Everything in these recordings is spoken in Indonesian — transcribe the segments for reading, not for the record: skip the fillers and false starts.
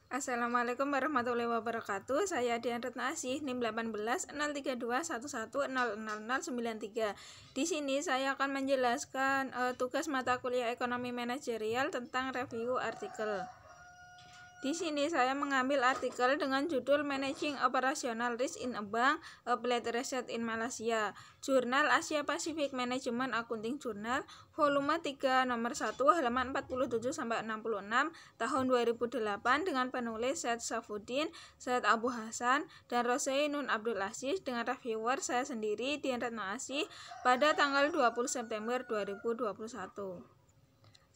Assalamualaikum warahmatullahi wabarakatuh. Saya Dian Retno Asih, NIM 18 03211000093. Di sini saya akan menjelaskan tugas mata kuliah Ekonomi Manajerial tentang review artikel. Di sini saya mengambil artikel dengan judul Managing Operational Risk in a Bank, Applied Research in Malaysia, Jurnal Asia Pacific Management Accounting Journal, volume 3 nomor 1 halaman 47-66 tahun 2008 dengan penulis Syed Safuddin, Syed Abu Hasan, dan Rosei Nun Abdul Aziz dengan reviewer saya sendiri Dian Retno Asih pada tanggal 20 September 2021.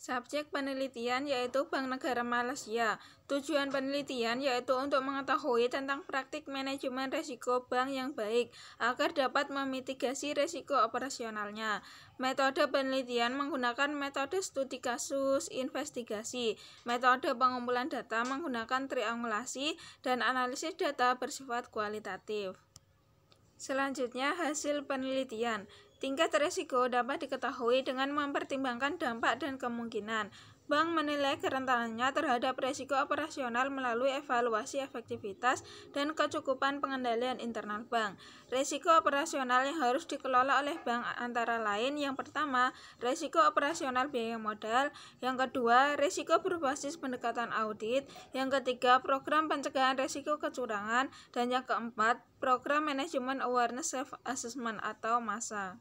Subjek penelitian yaitu Bank Negara Malaysia. Tujuan penelitian yaitu untuk mengetahui tentang praktik manajemen risiko bank yang baik agar dapat memitigasi risiko operasionalnya. Metode penelitian menggunakan metode studi kasus, investigasi, metode pengumpulan data menggunakan triangulasi, dan analisis data bersifat kualitatif. Selanjutnya, hasil penelitian. Tingkat risiko dapat diketahui dengan mempertimbangkan dampak dan kemungkinan. Bank menilai kerentanannya terhadap risiko operasional melalui evaluasi efektivitas dan kecukupan pengendalian internal bank. Risiko operasional yang harus dikelola oleh bank antara lain: yang pertama, risiko operasional biaya modal; yang kedua, risiko berbasis pendekatan audit; yang ketiga, program pencegahan risiko kecurangan; dan yang keempat, program manajemen awareness self-assessment atau MASA.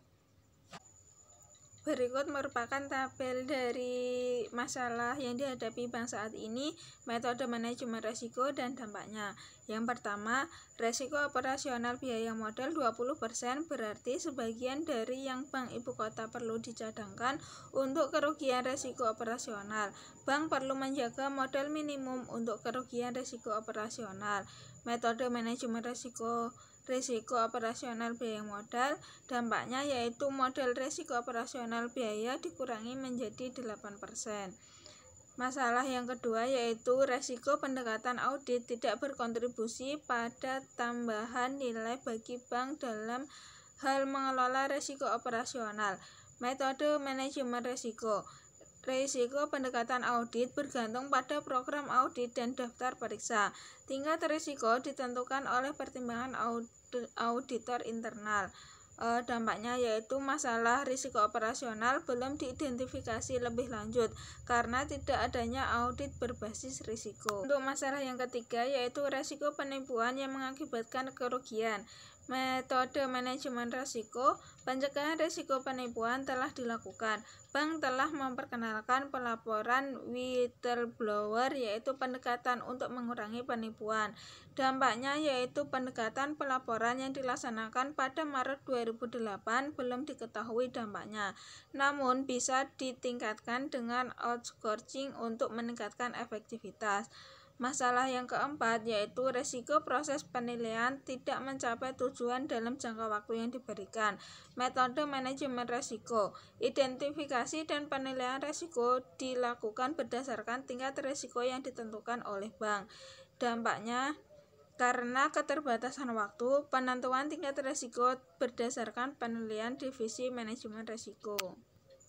Berikut merupakan tabel dari masalah yang dihadapi bank saat ini, metode manajemen risiko, dan dampaknya. Yang pertama, risiko operasional biaya modal 20%, berarti sebagian dari yang Bank Ibu Kota perlu dicadangkan untuk kerugian risiko operasional. Bank perlu menjaga modal minimum untuk kerugian risiko operasional. Metode manajemen risiko operasional biaya modal, dampaknya yaitu modal risiko operasional biaya dikurangi menjadi 8%. Masalah yang kedua yaitu risiko pendekatan audit tidak berkontribusi pada tambahan nilai bagi bank dalam hal mengelola risiko operasional. Metode manajemen risiko pendekatan audit bergantung pada program audit dan daftar periksa. Tingkat risiko ditentukan oleh pertimbangan auditor internal. Dampaknya yaitu masalah risiko operasional belum diidentifikasi lebih lanjut karena tidak adanya audit berbasis risiko. Untuk masalah yang ketiga yaitu risiko penipuan yang mengakibatkan kerugian. Metode manajemen risiko pencegahan risiko penipuan telah dilakukan. Bank telah memperkenalkan pelaporan whistleblower yaitu pendekatan untuk mengurangi penipuan. Dampaknya yaitu pendekatan pelaporan yang dilaksanakan pada Maret 2008 belum diketahui dampaknya, namun bisa ditingkatkan dengan outsourcing untuk meningkatkan efektivitas. Masalah yang keempat yaitu risiko proses penilaian tidak mencapai tujuan dalam jangka waktu yang diberikan. Metode manajemen risiko, identifikasi dan penilaian risiko dilakukan berdasarkan tingkat risiko yang ditentukan oleh bank. Dampaknya, karena keterbatasan waktu, penentuan tingkat risiko berdasarkan penilaian divisi manajemen risiko.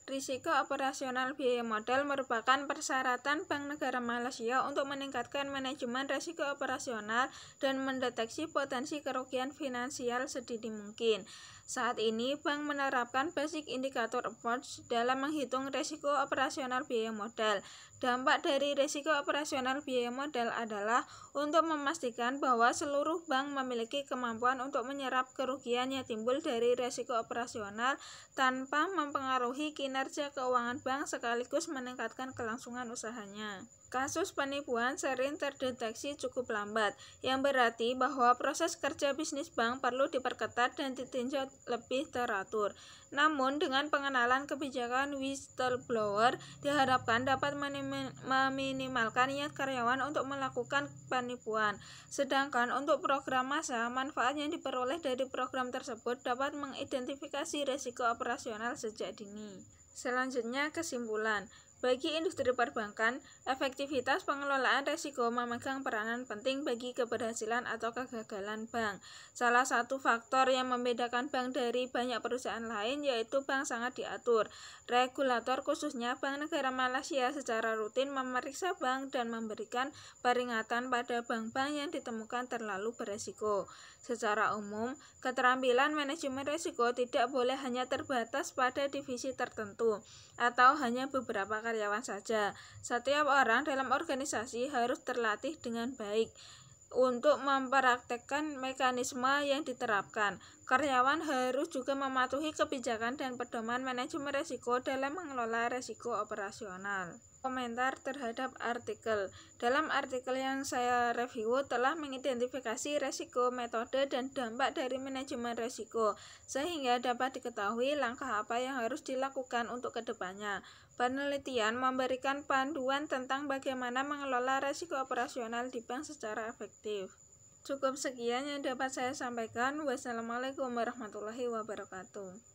Risiko operasional biaya modal merupakan persyaratan Bank Negara Malaysia untuk meningkatkan manajemen risiko operasional dan mendeteksi potensi kerugian finansial sedini mungkin. Saat ini, bank menerapkan Basic Indicator Approach dalam menghitung risiko operasional biaya modal. Dampak dari risiko operasional biaya modal adalah untuk memastikan bahwa seluruh bank memiliki kemampuan untuk menyerap kerugian yang timbul dari risiko operasional tanpa mempengaruhi kinerja keuangan bank sekaligus meningkatkan kelangsungan usahanya. Kasus penipuan sering terdeteksi cukup lambat, yang berarti bahwa proses kerja bisnis bank perlu diperketat dan ditinjau lebih teratur. Namun, dengan pengenalan kebijakan whistleblower, diharapkan dapat meminimalkan niat karyawan untuk melakukan penipuan. Sedangkan untuk program MASA, manfaat yang diperoleh dari program tersebut dapat mengidentifikasi risiko operasional sejak dini. Selanjutnya, kesimpulan. Bagi industri perbankan, efektivitas pengelolaan risiko memegang peranan penting bagi keberhasilan atau kegagalan bank. Salah satu faktor yang membedakan bank dari banyak perusahaan lain yaitu bank sangat diatur. Regulator khususnya Bank Negara Malaysia secara rutin memeriksa bank dan memberikan peringatan pada bank-bank yang ditemukan terlalu beresiko. Secara umum, keterampilan manajemen risiko tidak boleh hanya terbatas pada divisi tertentu atau hanya beberapa karyawan saja. Setiap orang dalam organisasi harus terlatih dengan baik untuk mempraktekkan mekanisme yang diterapkan. Karyawan harus juga mematuhi kebijakan dan pedoman manajemen risiko dalam mengelola risiko operasional. Komentar terhadap artikel. Dalam artikel yang saya review telah mengidentifikasi risiko, metode, dan dampak dari manajemen risiko, sehingga dapat diketahui langkah apa yang harus dilakukan untuk kedepannya. Penelitian memberikan panduan tentang bagaimana mengelola risiko operasional di bank secara efektif. Cukup sekian yang dapat saya sampaikan. Wassalamualaikum warahmatullahi wabarakatuh.